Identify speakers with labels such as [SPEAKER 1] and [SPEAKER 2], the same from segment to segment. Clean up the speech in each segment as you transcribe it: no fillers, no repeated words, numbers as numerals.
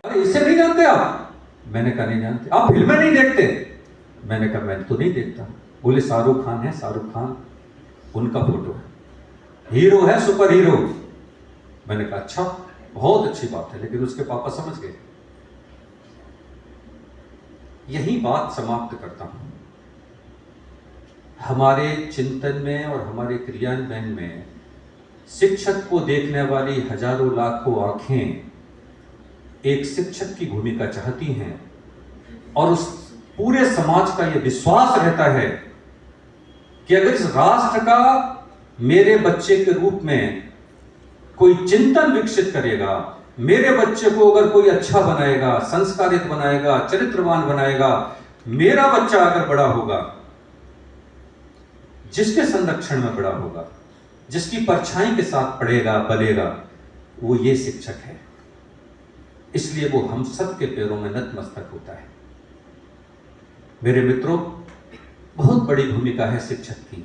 [SPEAKER 1] अरे इसे नहीं जानते आप? मैंने कहा नहीं जानते। आप फिल्में नहीं देखते? मैंने कहा मैं तो नहीं देखता। बोले शाहरुख खान है, शाहरुख खान उनका फोटो है, हीरो है, सुपर हीरो। मैंने कहा अच्छा, बहुत अच्छी बात है, लेकिन उसके पापा समझ गए। यही बात समाप्त करता हूं। हमारे चिंतन में और हमारे क्रियान्वयन में शिक्षक को देखने वाली हजारों लाखों आंखें एक शिक्षक की भूमिका चाहती हैं, और उस पूरे समाज का यह विश्वास रहता है कि अगर इस राष्ट्र का मेरे बच्चे के रूप में कोई चिंतन विकसित करेगा, मेरे बच्चे को अगर कोई अच्छा बनाएगा, संस्कारित बनाएगा, चरित्रवान बनाएगा, मेरा बच्चा अगर बड़ा होगा, जिसके संरक्षण में बड़ा होगा, जिसकी परछाई के साथ पढ़ेगा पलेगा, वो ये शिक्षक है। इसलिए वो हम सब के पैरों में नतमस्तक होता है। मेरे मित्रों, बहुत बड़ी भूमिका है शिक्षक की।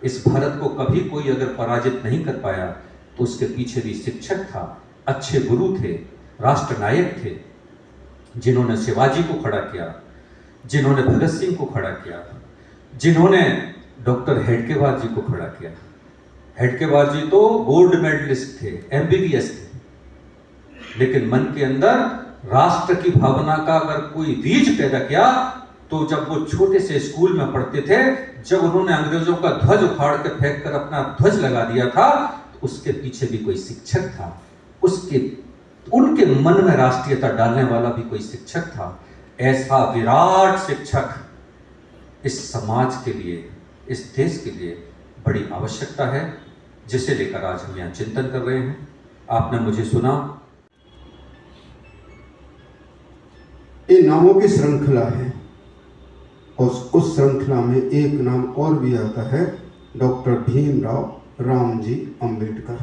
[SPEAKER 1] इस भारत को कभी कोई अगर पराजित नहीं कर पाया तो उसके पीछे भी शिक्षक था। अच्छे गुरु थे, राष्ट्रनायक थे, जिन्होंने शिवाजी को खड़ा किया, जिन्होंने भगत सिंह को खड़ा किया, जिन्होंने डॉक्टर हेडगेवार जी को खड़ा किया। हेडगेवार जी तो गोल्ड मेडलिस्ट थे, एमबीबीएस थे, लेकिन मन के अंदर राष्ट्र की भावना का अगर कोई बीज पैदा किया तो जब वो छोटे से स्कूल में पढ़ते थे, जब उन्होंने अंग्रेजों का ध्वज उखाड़ के फेंक कर अपना ध्वज लगा दिया था, तो उसके पीछे भी कोई शिक्षक था। उनके मन में राष्ट्रीयता डालने वाला भी कोई शिक्षक था। ऐसा विराट शिक्षक इस समाज के लिए, इस देश के लिए बड़ी आवश्यकता है, जिसे लेकर आज हम यहाँ चिंतन कर रहे हैं। आपने मुझे सुना,
[SPEAKER 2] ये नामों की श्रृंखला है, और उस श्रृंखला में एक नाम और भी आता है, डॉक्टर भीमराव रामजी अंबेडकर।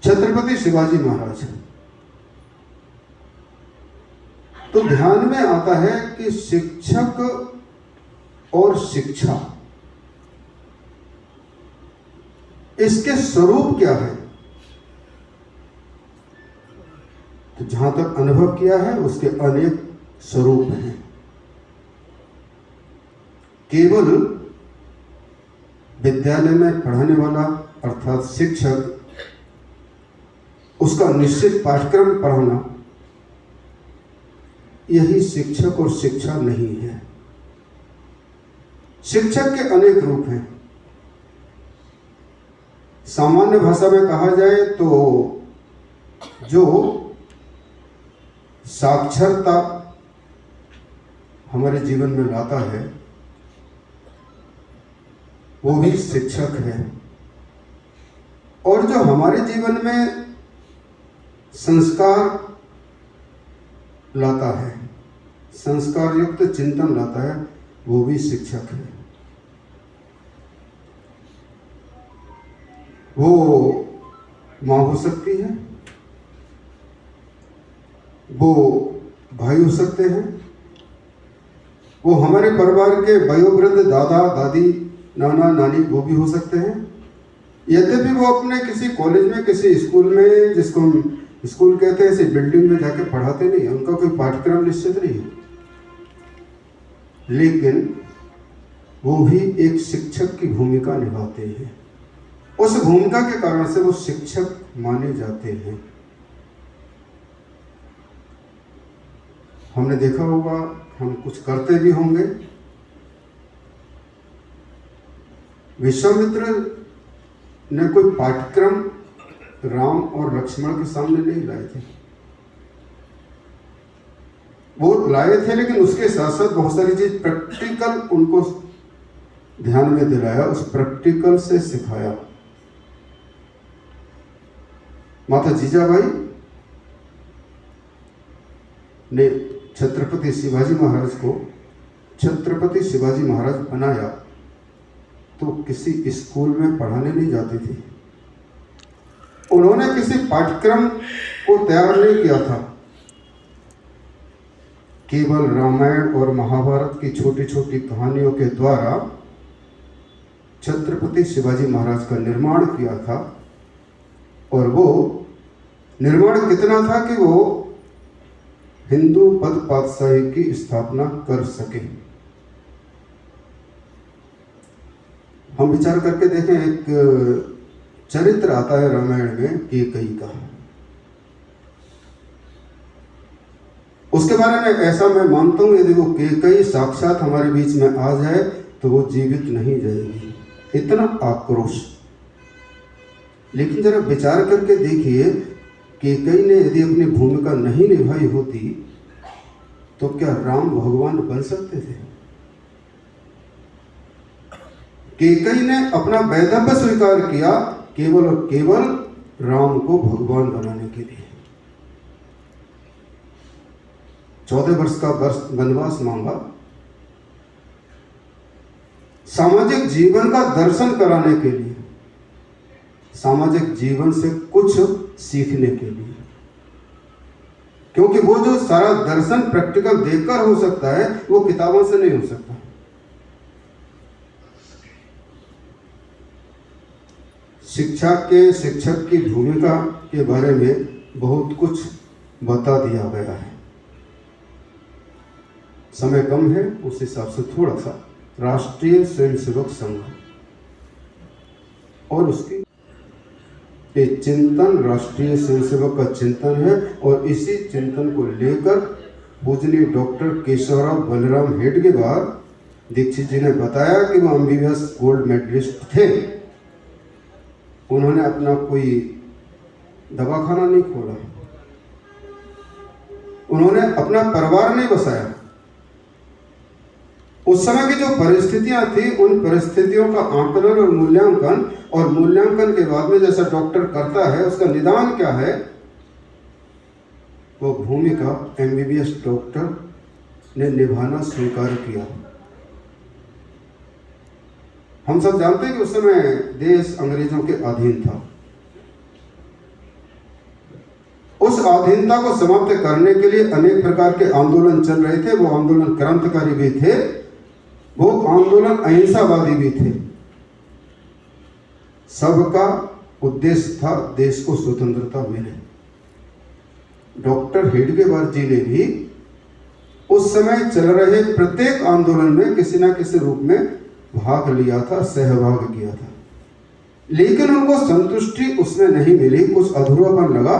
[SPEAKER 2] छत्रपति शिवाजी महाराज। तो ध्यान में आता है कि शिक्षक और शिक्षा, इसके स्वरूप क्या है? तो जहां तक अनुभव किया है, उसके अनेक स्वरूप हैं। केवल विद्यालय में पढ़ाने वाला अर्थात शिक्षक, उसका निश्चित पाठ्यक्रम पढ़ाना, यही शिक्षक और शिक्षा नहीं है। शिक्षक के अनेक रूप हैं। सामान्य भाषा में कहा जाए तो जो साक्षरता हमारे जीवन में लाता है, वो भी शिक्षक है। और जो हमारे जीवन में संस्कार लाता है, संस्कार युक्त चिंतन लाता है, वो भी शिक्षक है। वो माँ हो सकती है, वो भाई हो सकते हैं, वो हमारे परिवार के वयोवृद्ध दादा दादी नाना नानी वो भी हो सकते हैं। यद्यपि वो अपने किसी कॉलेज में, किसी स्कूल में, जिसको हम स्कूल कहते हैं, ऐसी बिल्डिंग में जाके पढ़ाते नहीं, उनका कोई पाठ्यक्रम निश्चित नहीं है, लेकिन वो भी एक शिक्षक की भूमिका निभाते हैं। उस भूमिका के कारण से वो शिक्षक माने जाते हैं। हमने देखा होगा, हम कुछ करते भी होंगे। विश्वामित्र ने कोई पाठ्यक्रम राम और लक्ष्मण के सामने नहीं लाए थे। वो लाए थे, लेकिन उसके साथ साथ बहुत सारी चीज प्रैक्टिकल उनको ध्यान में दिलाया, उस प्रैक्टिकल से सिखाया। माता जीजाबाई ने छत्रपति शिवाजी महाराज को छत्रपति शिवाजी महाराज बनाया तो किसी स्कूल में पढ़ाने नहीं जाती थी। उन्होंने किसी पाठ्यक्रम को तैयार नहीं किया था। केवल रामायण और महाभारत की छोटी छोटी कहानियों के द्वारा छत्रपति शिवाजी महाराज का निर्माण किया था। और वो निर्माण कितना था कि वो हिंदू पद पातशाही की स्थापना कर सके। हम विचार करके देखें, एक चरित्र आता है रामायण में कैकेयी का। उसके बारे में ऐसा मैं मानता हूं, यदि वो कैकेयी साक्षात हमारे बीच में आ जाए तो वो जीवित नहीं जाएगी, इतना आक्रोश। लेकिन जरा विचार करके देखिए, कैकेयी ने यदि अपनी भूमिका नहीं निभाई होती तो क्या राम भगवान बन सकते थे? कैकेयी ने अपना वैधव्य स्वीकार किया केवल और केवल राम को भगवान बनाने के लिए। 14 वर्ष का वनवास मांगा, सामाजिक जीवन का दर्शन कराने के लिए, सामाजिक जीवन से कुछ सीखने के लिए, क्योंकि वो जो सारा दर्शन प्रैक्टिकल देखकर हो सकता है वो किताबों से नहीं हो सकता। शिक्षा के शिक्षक की भूमिका के बारे में बहुत कुछ बता दिया गया है, समय कम है, उस हिसाब से थोड़ा सा राष्ट्रीय स्वयंसेवक संघ और उसकी ये चिंतन राष्ट्रीय स्वयंसेवक का चिंतन है। और इसी चिंतन को लेकर पूजनीय डॉक्टर केशवराव बलराम हेडगेवार दीक्षित जी ने बताया कि वो एमबीबीएस गोल्ड मेडलिस्ट थे। उन्होंने अपना कोई दवाखाना नहीं खोला, उन्होंने अपना परिवार नहीं बसाया। उस समय की जो परिस्थितियां थी उन परिस्थितियों का आकलन और मूल्यांकन के बाद में जैसा डॉक्टर करता है उसका निदान क्या है, वो भूमिका एमबीबीएस डॉक्टर ने निभाना स्वीकार किया। हम सब जानते हैं कि उस समय देश अंग्रेजों के अधीन था। उस अधीनता को समाप्त करने के लिए अनेक प्रकार के आंदोलन चल रहे थे। वो आंदोलन क्रांतिकारी भी थे, वो आंदोलन अहिंसावादी भी थे। सबका उद्देश्य था देश को स्वतंत्रता मिले। डॉक्टर हेडगेवार जी ने भी उस समय चल रहे प्रत्येक आंदोलन में किसी न किसी रूप में भाग लिया था, सहभाग किया था, लेकिन उनको संतुष्टि उसमें नहीं मिली, कुछ अधूरापन लगा,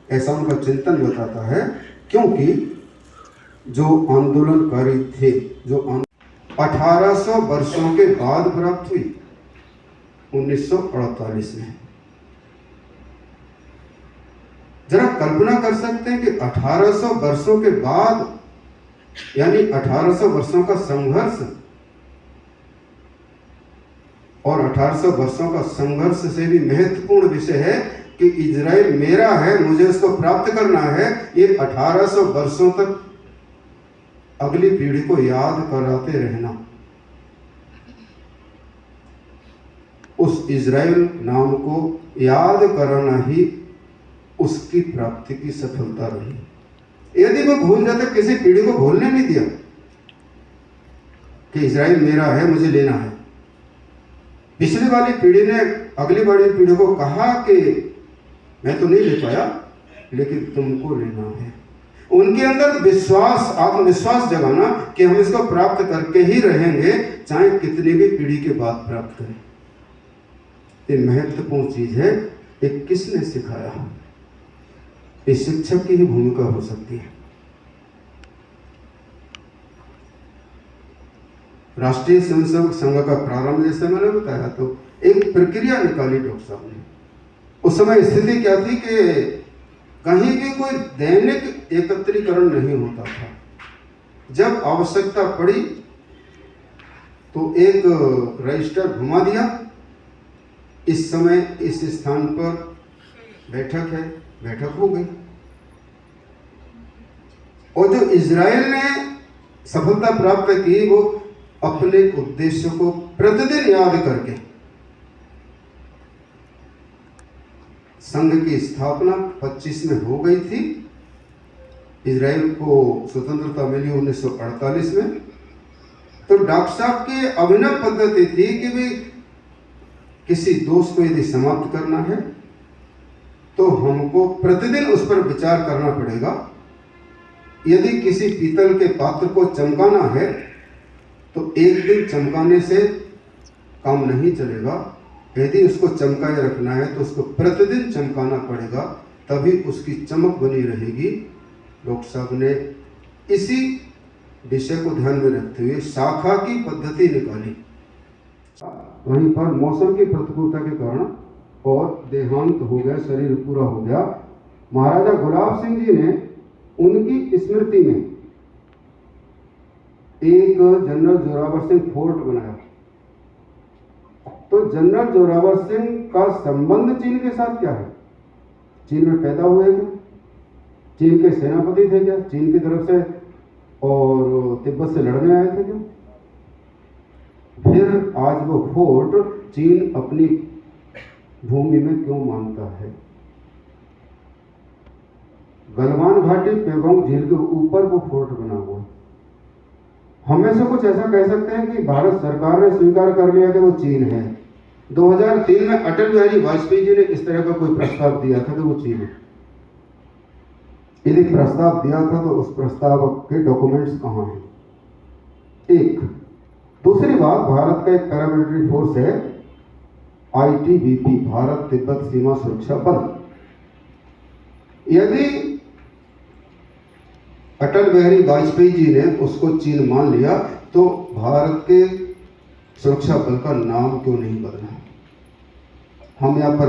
[SPEAKER 2] ऐसा उनका चिंतन बताता है। क्योंकि जो आंदोलनकारी थे, जो 1800 वर्षों के बाद प्राप्त हुई 1948 में। जरा कल्पना कर सकते हैं कि 1800 वर्षों के बाद, यानी 1800 वर्षों का संघर्ष, और 1800 वर्षों का संघर्ष से भी महत्वपूर्ण विषय है कि इजराइल मेरा है, मुझे उसको प्राप्त करना है। ये 1800 वर्षों तक अगली पीढ़ी को याद कराते रहना, उस इजराइल नाम को याद कराना ही उसकी प्राप्ति की सफलता रही। यदि वो भूल जाते, किसी पीढ़ी को भूलने नहीं दिया कि इजराइल मेरा है, मुझे लेना है। पिछली वाली पीढ़ी ने अगली वाली पीढ़ी को कहा कि मैं तो नहीं ले पाया, लेकिन तुमको लेना है। उनके अंदर विश्वास, आत्मविश्वास जगाना कि हम इसको प्राप्त करके ही रहेंगे, चाहे कितनी भी पीढ़ी के बाद प्राप्त करें। ये महत्वपूर्ण चीज है। ये किसने सिखाया? इस शिक्षक की ही भूमिका हो सकती है। राष्ट्रीय स्वयंसेवक संघ का प्रारंभ जैसे मैंने बताया तो एक प्रक्रिया निकाली डॉक्टर साहब ने। उस समय स्थिति क्या थी कि कहीं भी कोई दैनिक एकत्रीकरण नहीं होता था। जब आवश्यकता पड़ी तो एक रजिस्टर घुमा दिया, इस समय इस स्थान पर बैठक है, बैठक हो गई। और जो इजराइल ने सफलता प्राप्त की वो अपने उद्देश्य को प्रतिदिन याद करके संघ की स्थापना 25 में हो गई थी। इजराइल को स्वतंत्रता मिली 1948 में। तो डॉक्टर साहब की अभिनव पद्धति थी कि भी किसी दोष को यदि समाप्त करना है तो हमको प्रतिदिन उस पर विचार करना पड़ेगा। यदि किसी पीतल के पात्र को चमकाना है तो एक दिन चमकाने से काम नहीं चलेगा। यदि उसको चमकाए रखना है तो उसको प्रतिदिन चमकाना पड़ेगा, तभी उसकी चमक बनी रहेगी। डॉक्टर साहब ने इसी विषय को ध्यान में रखते हुए शाखा की पद्धति निकाली। वहीं पर मौसम की प्रतिकूलता के कारण और देहांत हो गया, शरीर पूरा हो गया। महाराजा गुलाब सिंह जी ने उनकी स्मृति में एक जनरल जोरावर सिंह फोर्ट बनाया। तो जनरल जोरावर सिंह का संबंध चीन के साथ क्या है? चीन में पैदा हुए क्या? चीन के सेनापति थे क्या? चीन की तरफ से और तिब्बत से लड़ने आए थे क्या? फिर आज वो फोर्ट चीन अपनी भूमि में क्यों मानता है? गलवान घाटी पेगोंग झील के ऊपर वो फोर्ट बना हुआ है। हमें से कुछ ऐसा कह सकते हैं कि भारत सरकार ने स्वीकार कर लिया कि वो चीन है। 2003 में अटल बिहारी वाजपेयी जी ने इस तरह का कोई प्रस्ताव दिया था कि वो चीन है। यदि प्रस्ताव दिया था तो उस प्रस्ताव के डॉक्यूमेंट्स कहाँ हैं? एक दूसरी बात, भारत का एक पैरामिलिट्री फोर्स है ITBP, भारत तिब्बत सीमा सुरक्षा बल। यदि अटल बिहारी वाजपेयी जी ने उसको चीन मान लिया तो भारत के सुरक्षा बल का नाम क्यों नहीं बदला? हम यहाँ पर